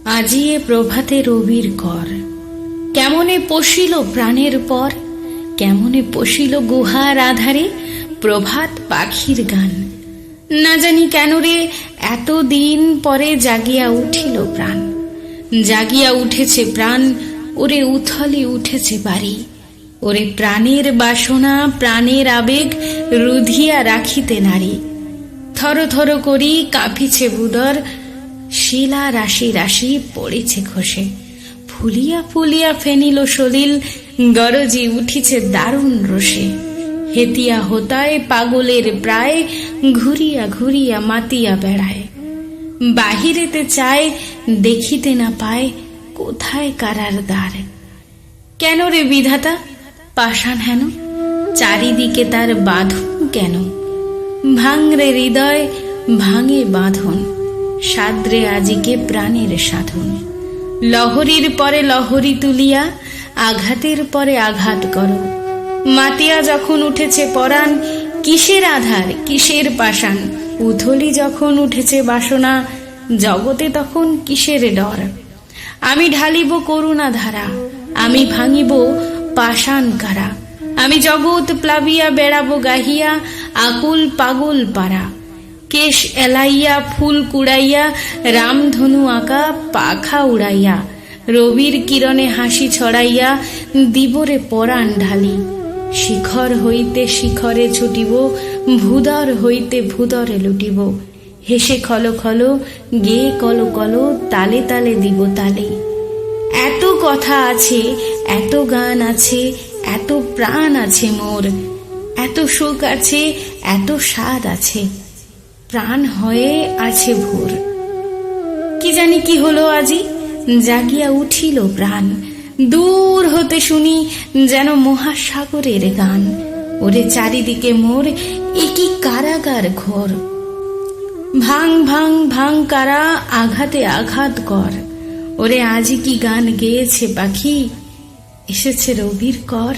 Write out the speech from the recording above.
আজি এ প্রভাতে রবির কর, কেমনে পশিল প্রাণের পর, কেমনে পশিল গুহার আধারে প্রভাত পাখির গান। না জানি কেন রে এত দিন পরে জাগিয়া উঠিল প্রাণ, জাগিয়া উঠেছে প্রাণ, ওরে উথলি উঠেছে বাড়ি, ওরে প্রাণের বাসনা প্রাণের আবেগ রুধিয়া রাখিতে নারী। থর থর করি কাঁপিছে ভূদর, শিলা রাশি রাশি পড়েছে খসে, ফুলিয়া ফুলিয়া ফেনিল সলিল, গরজি উঠিছে দারুণ রোষে। হেতিয়া হোতায় পাগলের প্রায়, ঘুরিয়া ঘুরিয়া মাতিয়া বেড়ায়। বাহিরেতে চায় দেখিতে না পায়, কোথায় কারার দ্বার। কেন রে বিধাতা পাষাণ হেন, চারিদিকে তার বাঁধন কেন? ভাঙরে হৃদয় ভাঙে বাঁধন, সাদ্রে আজিকে প্রাণের সাধন। লহরীর পরে লহরী তুলিয়া, আঘাতের পরে আঘাত করো। মাতিয়া যখন উঠেছে পরাণ, কিসের আধার কিসের পাষাণ। উথলি যখন উঠেছে বাসনা, জগতে তখন কিসের ডর। আমি ঢালিব করুণা ধারা, আমি ভাঙিব পাষাণ কারা। আমি জগৎ প্লাবিয়া বেড়াবো গাহিয়া, আকুল পাগল পারা। কেশ এলাইয়া ফুল কুড়াইয়া, রামধনু আঁকা পাখা উড়াইয়া। রবির কিরণে হাসি ছড়াইয়া, দিবরে পরাণ ঢালি। শিখর হইতে শিখরে ছুটিব, ভূদর হইতে ভূদরে লুটিব। হেসে খলো খলো গেয়ে কলো কলো, তালে তালে দিব তালে। এত কথা আছে, এত গান আছে, এত প্রাণ আছে মোর, এত সুখ আছে, এত স্বাদ আছে, প্রাণ হয়ে আছে ভোর। কি জানি কি হলো আজি, জাগিয়া উঠিল প্রাণ। দূর হতে শুনি যেন মহাসাগরের গান। ওরে চারিদিকে মোর এ কি কারাগার ঘোর। ভাং ভাং ভাং কারা, আঘাতে আঘাত কর। ওরে আজি কি গান গেয়েছে পাখি, এসেছে রবির কর।